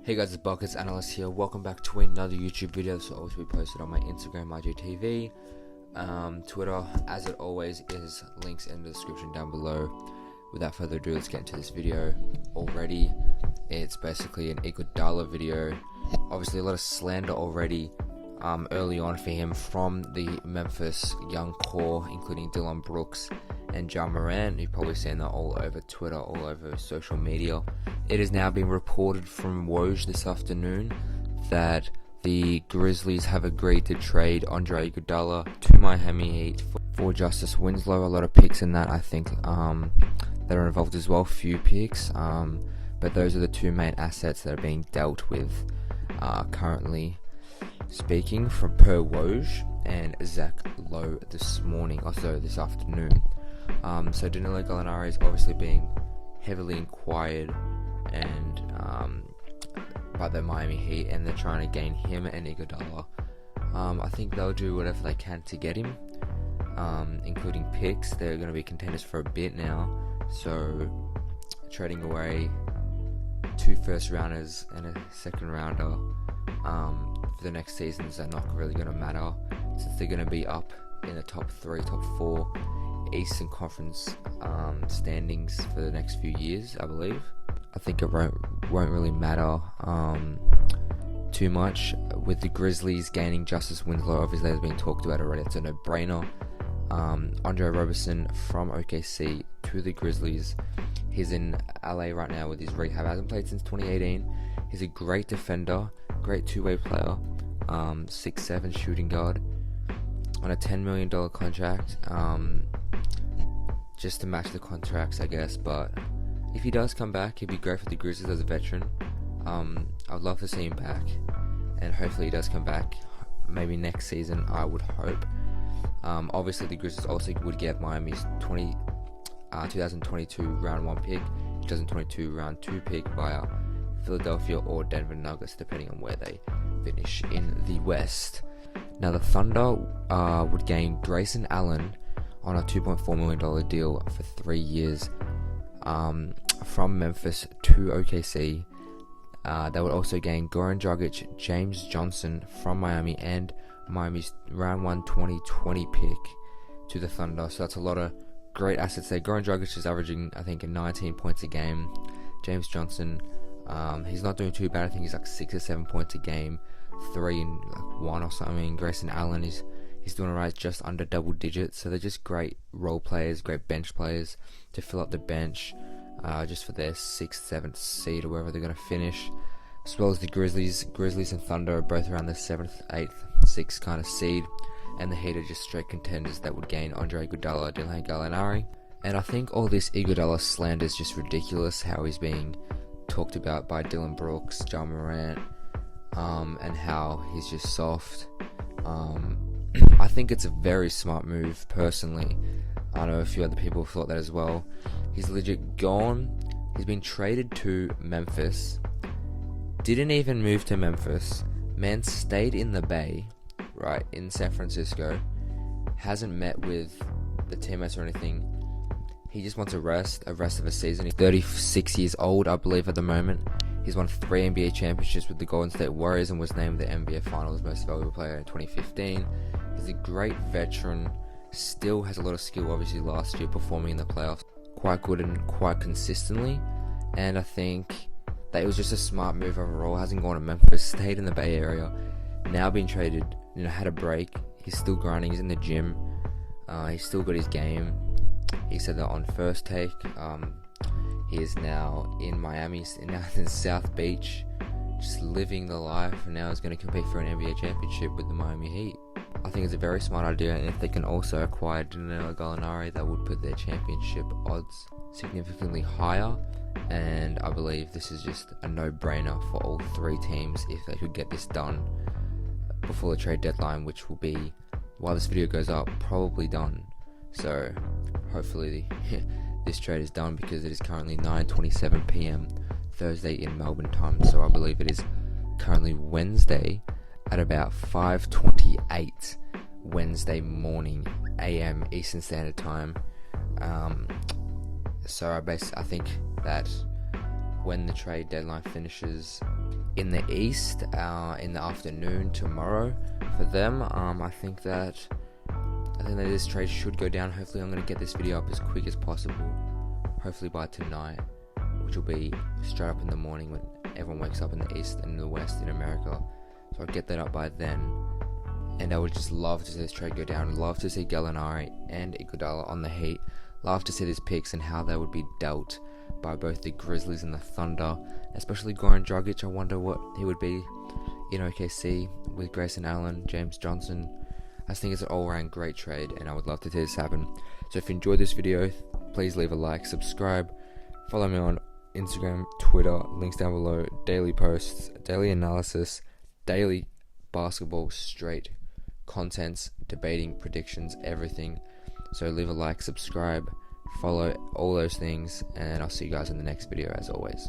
Hey guys, it's Buckets Analyst here. Welcome back to another YouTube video. This will always be posted on my Instagram, IGTV, Twitter, as it always is. Links in the description down below. Without further ado, let's get into this video already. It's basically an Iguodala video. Obviously, a lot of slander already early on for him from the Memphis young core, including Dillon Brooks and Ja Morant. You've probably seen that all over Twitter, all over social media. It has now been reported from Woj this afternoon that the Grizzlies have agreed to trade Andre Iguodala to Miami Heat for Justice Winslow. A lot of picks in that, I think, that are involved as well. Few picks, but those are the two main assets that are being dealt with currently. Speaking from per Woj and Zach Lowe this morning, also this afternoon. So Danilo Gallinari is obviously being heavily inquired and by the Miami Heat, and they're trying to gain him and Iguodala. I think they'll do whatever they can to get him, including picks. They're going to be contenders for a bit now, so trading away 2 first rounders and a second rounder for the next seasons are not really going to matter, since they're going to be up in the top 3, top 4 Eastern Conference standings for the next few years, I believe. I think it won't really matter too much. With the Grizzlies gaining Justice Winslow, obviously has been talked about already. It's a no-brainer. Andre Roberson from OKC to the Grizzlies. He's in LA right now with his rehab. Hasn't played since 2018. He's a great defender, great two-way player, 6'7" shooting guard on a $10 million contract. Just to match the contracts, I guess, but if he does come back, he'd be great for the Grizzlies as a veteran. I'd love to see him back, and hopefully he does come back maybe next season, I would hope. Obviously the Grizzlies also would get Miami's 2022 round 1 pick, 2022 round 2 pick via Philadelphia or Denver Nuggets, depending on where they finish in the West. Now the Thunder would gain Grayson Allen on a $2.4 million deal for 3 years from Memphis to OKC. They would also gain Goran Dragic, James Johnson from Miami, and Miami's round 1 2020 pick to the Thunder. So that's a lot of great assets there. Goran Dragic is averaging, I think, 19 points a game. James Johnson, he's not doing too bad. I think he's like 6 or 7 points a game, 3 and like 1 or something. Grayson Allen he's doing alright, just under double digits. So they're just great role players, great bench players to fill up the bench, just for their 6th, 7th seed or wherever they're going to finish. As well as the Grizzlies and Thunder are both around the 7th, 8th, 6th kind of seed, and the Heat are just straight contenders that would gain Andre Iguodala, Danilo Gallinari. And I think all this Iguodala slander is just ridiculous, how he's being talked about by Dillon Brooks, Ja Morant, and how he's just soft. I think it's a very smart move, personally. I know a few other people have thought that as well. He's legit gone. He's been traded to Memphis. Didn't even move to Memphis. Man stayed in the Bay, right, in San Francisco. Hasn't met with the teammates or anything. He just wants a rest of a season. He's 36 years old, I believe, at the moment. He's won 3 NBA championships with the Golden State Warriors and was named the NBA Finals Most Valuable Player in 2015. He's a great veteran, still has a lot of skill, obviously last year performing in the playoffs quite good and quite consistently, and I think that it was just a smart move overall. Hasn't gone to Memphis, stayed in the Bay Area, now been traded, had a break. He's still grinding, he's in the gym, he's still got his game. He said that on First Take. He is now in Miami, now in South Beach, just living the life, and now he's going to compete for an NBA championship with the Miami Heat. I think it's a very smart idea, and if they can also acquire Danilo Gallinari, that would put their championship odds significantly higher, and I believe this is just a no-brainer for all 3 teams if they could get this done before the trade deadline, which will be, while this video goes up, probably done. So hopefully this trade is done, because it is currently 9:27 p.m. Thursday in Melbourne time, so I believe it is currently Wednesday at about 5:28 Wednesday morning AM Eastern Standard Time. So I think that when the trade deadline finishes, in the East in the afternoon tomorrow for them. I think that this trade should go down. Hopefully I'm going to get this video up as quick as possible, hopefully by tonight, which will be straight up in the morning when everyone wakes up in the East and the West in America. So I'll get that up by then, and I would just love to see this trade go down. Love to see Gallinari and Iguodala on the Heat. Love to see these picks and how they would be dealt by both the Grizzlies and the Thunder, especially Goran Dragic. I wonder what he would be in OKC with Grayson Allen, James Johnson. I think it's an all-round great trade, and I would love to see this happen. So if you enjoyed this video, please leave a like, subscribe, follow me on Instagram, Twitter, links down below, daily posts, daily analysis, daily basketball straight contents, debating, predictions, everything. So leave a like, subscribe, follow, all those things, and I'll see you guys in the next video as always.